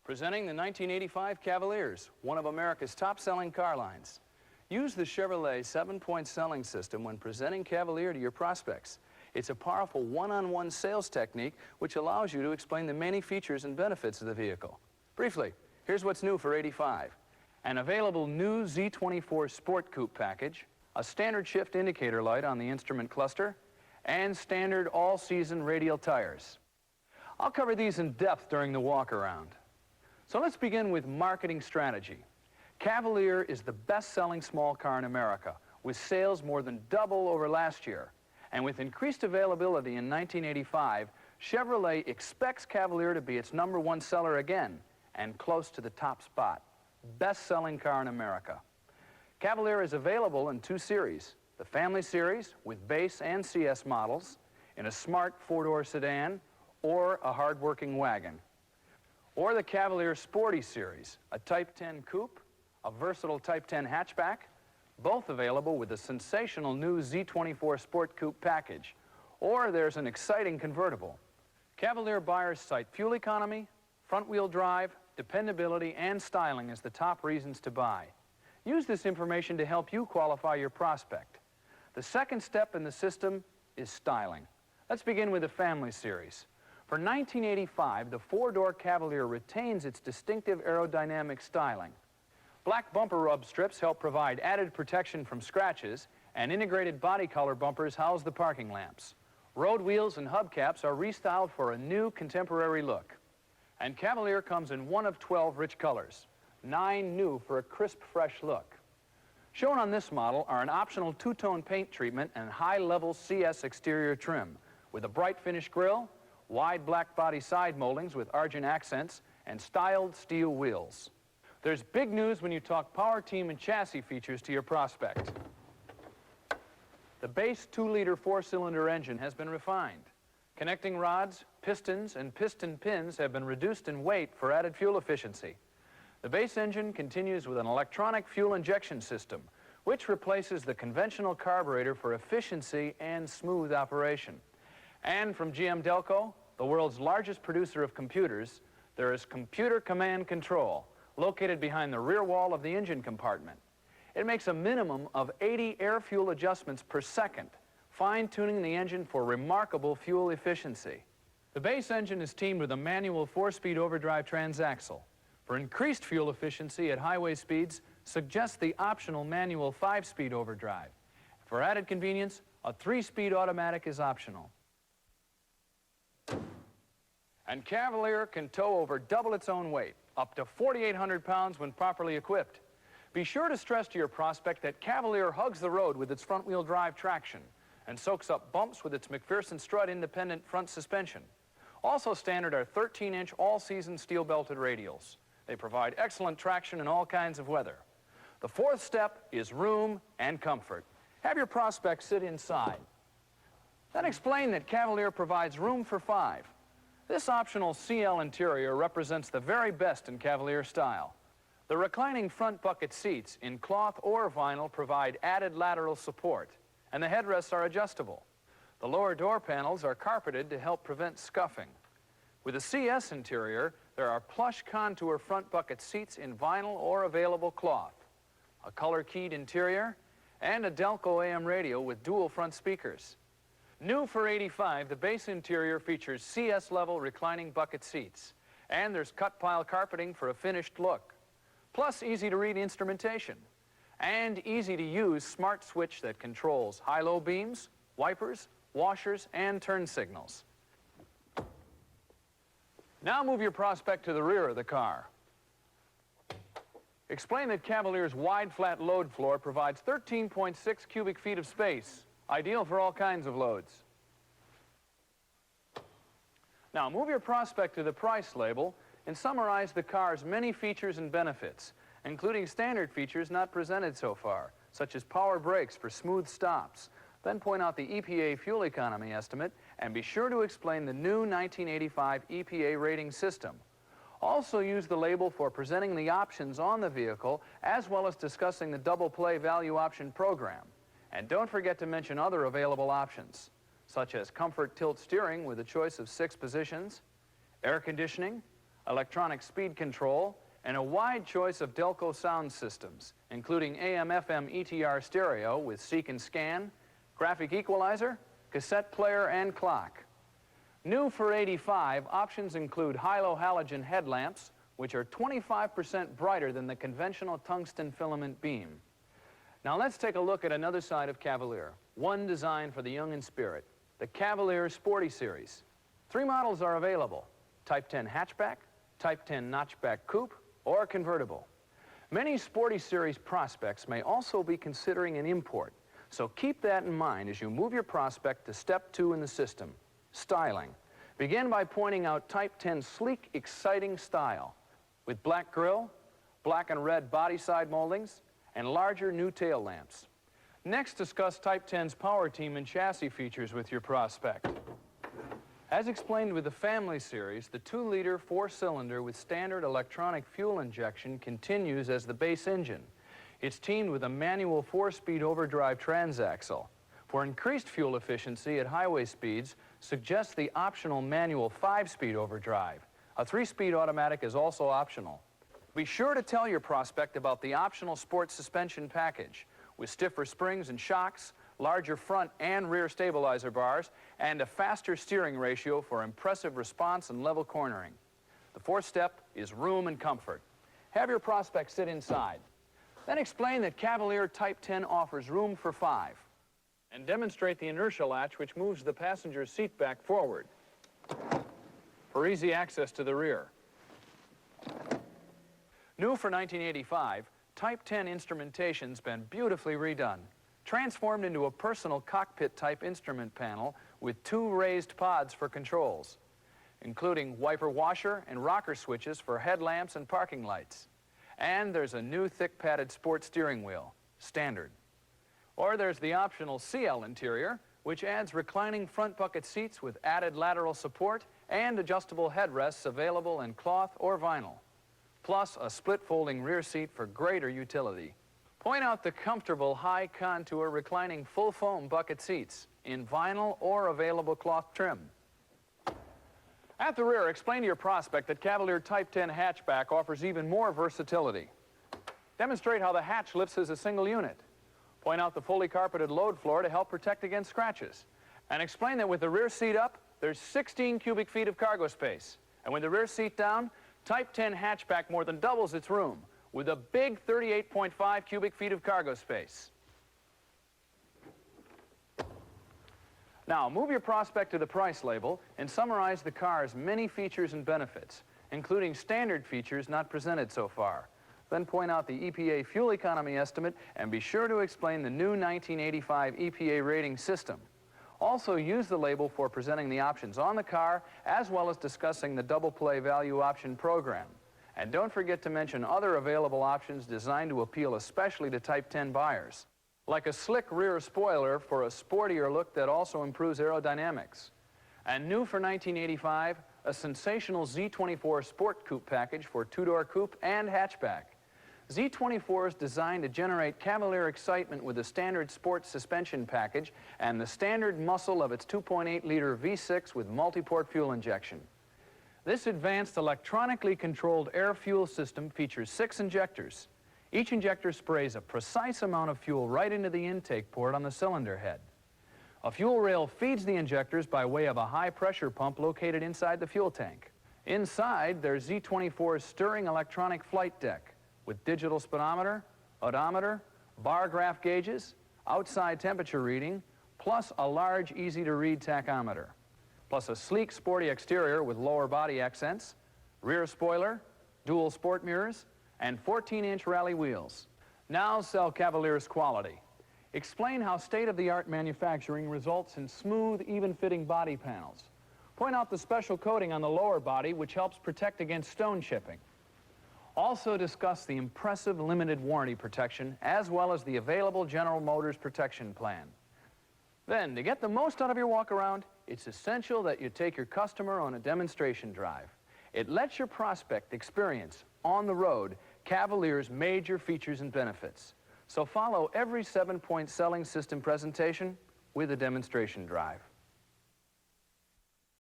Presenting the 1985 Cavaliers, one of America's top-selling car lines. Use the Chevrolet 7-point selling system when presenting Cavalier to your prospects. It's a powerful one-on-one sales technique which allows you to explain the many features and benefits of the vehicle. Briefly, here's what's new for '85. An available new Z24 Sport Coupe package, a standard shift indicator light on the instrument cluster, and standard all-season radial tires. I'll cover these in depth during the walk-around. So let's begin with marketing strategy. Cavalier is the best-selling small car in America, with sales more than double over last year. And with increased availability in 1985, Chevrolet expects Cavalier to be its #1 seller again, and close to the top spot. Best-selling car in America. Cavalier is available in 2 series, the Family Series with base and CS models, in a smart 4-door sedan, or a hard-working wagon. Or the Cavalier Sporty Series, a Type 10 coupe, a versatile Type 10 hatchback, both available with the sensational new Z24 Sport Coupe package. Or there's an exciting convertible. Cavalier buyers cite fuel economy, front-wheel drive, dependability, and styling as the top reasons to buy. Use this information to help you qualify your prospect. The second step in the system is styling. Let's begin with the Family Series. For 1985, the 4-door Cavalier retains its distinctive aerodynamic styling. Black bumper rub strips help provide added protection from scratches, and integrated body color bumpers house the parking lamps. Road wheels and hubcaps are restyled for a new contemporary look. And Cavalier comes in 1 of 12 rich colors, 9 new for a crisp, fresh look. Shown on this model are an optional 2-tone paint treatment and high-level CS exterior trim, with a bright finish grille, wide black body side moldings with argent accents, and styled steel wheels. There's big news when you talk power team and chassis features to your prospect. The base 2-liter 4-cylinder engine has been refined. Connecting rods, pistons, and piston pins have been reduced in weight for added fuel efficiency. The base engine continues with an electronic fuel injection system, which replaces the conventional carburetor for efficiency and smooth operation. And from GM Delco, the world's largest producer of computers, there is computer command control, located behind the rear wall of the engine compartment. It makes a minimum of 80 air-fuel adjustments per second, fine-tuning the engine for remarkable fuel efficiency. The base engine is teamed with a manual 4-speed overdrive transaxle. For increased fuel efficiency at highway speeds, suggest the optional manual 5-speed overdrive. For added convenience, a 3-speed automatic is optional. And Cavalier can tow over double its own weight, up to 4,800 pounds when properly equipped. Be sure to stress to your prospect that Cavalier hugs the road with its front-wheel drive traction and soaks up bumps with its McPherson strut independent front suspension. Also standard are 13-inch all-season steel-belted radials. They provide excellent traction in all kinds of weather. The 4th step is room and comfort. Have your prospect sit inside. Then explain that Cavalier provides room for 5. This optional CL interior represents the very best in Cavalier style. The reclining front bucket seats in cloth or vinyl provide added lateral support, and the headrests are adjustable. The lower door panels are carpeted to help prevent scuffing. With the CS interior, there are plush contour front bucket seats in vinyl or available cloth, a color-keyed interior, and a Delco AM radio with dual front speakers. New for '85, the base interior features CS-level reclining bucket seats, and there's cut pile carpeting for a finished look, plus easy-to-read instrumentation, and easy-to-use smart switch that controls high-low beams, wipers, washers, and turn signals. Now move your prospect to the rear of the car. Explain that Cavalier's wide, flat load floor provides 13.6 cubic feet of space, ideal for all kinds of loads. Now, move your prospect to the price label and summarize the car's many features and benefits, including standard features not presented so far, such as power brakes for smooth stops. Then point out the EPA fuel economy estimate, and be sure to explain the new 1985 EPA rating system. Also use the label for presenting the options on the vehicle, as well as discussing the double play value option program. And don't forget to mention other available options, such as comfort tilt steering with a choice of 6 positions, air conditioning, electronic speed control, and a wide choice of Delco sound systems, including AM/FM ETR stereo with seek and scan, graphic equalizer, cassette player, and clock. New for '85, options include high-low halogen headlamps, which are 25% brighter than the conventional tungsten filament beam. Now let's take a look at another side of Cavalier, one designed for the young in spirit, the Cavalier Sporty Series. 3 models are available: Type 10 hatchback, Type 10 notchback coupe, or convertible. Many Sporty Series prospects may also be considering an import, so keep that in mind as you move your prospect to step 2 in the system, styling. Begin by pointing out Type 10 sleek, exciting style, with black grille, black and red body side moldings, and larger new tail lamps. Next, discuss Type 10's power team and chassis features with your prospect. As explained with the Family Series, the 2-liter 4-cylinder with standard electronic fuel injection continues as the base engine. It's teamed with a manual 4-speed overdrive transaxle. For increased fuel efficiency at highway speeds, suggest the optional manual 5-speed overdrive. A 3-speed automatic is also optional. Be sure to tell your prospect about the optional sport suspension package with stiffer springs and shocks, larger front and rear stabilizer bars, and a faster steering ratio for impressive response and level cornering. The 4th step is room and comfort. Have your prospect sit inside. Then explain that Cavalier Type 10 offers room for 5. And demonstrate the inertia latch, which moves the passenger's seat back forward for easy access to the rear. New for 1985, Type 10 instrumentation's been beautifully redone, transformed into a personal cockpit-type instrument panel with 2 raised pods for controls, including wiper washer and rocker switches for headlamps and parking lights. And there's a new thick padded sport steering wheel, standard. Or there's the optional CL interior, which adds reclining front bucket seats with added lateral support and adjustable headrests available in cloth or vinyl, plus a split folding rear seat for greater utility. Point out the comfortable high contour reclining full foam bucket seats in vinyl or available cloth trim. At the rear, explain to your prospect that Cavalier Type 10 hatchback offers even more versatility. Demonstrate how the hatch lifts as a single unit. Point out the fully carpeted load floor to help protect against scratches. And explain that with the rear seat up, there's 16 cubic feet of cargo space. And with the rear seat down, Type 10 hatchback more than doubles its room with a big 38.5 cubic feet of cargo space. Now, move your prospect to the price label and summarize the car's many features and benefits, including standard features not presented so far. Then point out the EPA fuel economy estimate and be sure to explain the new 1985 EPA rating system. Also use the label for presenting the options on the car, as well as discussing the double play value option program. And don't forget to mention other available options designed to appeal especially to Type 10 buyers, like a slick rear spoiler for a sportier look that also improves aerodynamics. And new for 1985, a sensational Z24 Sport Coupe package for 2-door coupe and hatchback. Z24 is designed to generate Cavalier excitement with a standard sports suspension package and the standard muscle of its 2.8-liter V6 with multi-port fuel injection. This advanced electronically controlled air-fuel system features 6 injectors. Each injector sprays a precise amount of fuel right into the intake port on the cylinder head. A fuel rail feeds the injectors by way of a high-pressure pump located inside the fuel tank. Inside, there's Z24's stirring electronic flight deck with digital speedometer, odometer, bar graph gauges, outside temperature reading, plus a large, easy-to-read tachometer, plus a sleek, sporty exterior with lower body accents, rear spoiler, dual sport mirrors, and 14-inch rally wheels. Now sell Cavalier's quality. Explain how state-of-the-art manufacturing results in smooth, even-fitting body panels. Point out the special coating on the lower body, which helps protect against stone chipping. Also discuss the impressive limited warranty protection, as well as the available General Motors protection plan. Then, to get the most out of your walk-around, it's essential that you take your customer on a demonstration drive. It lets your prospect experience, on the road, Cavalier's major features and benefits. So follow every 7-point selling system presentation with a demonstration drive.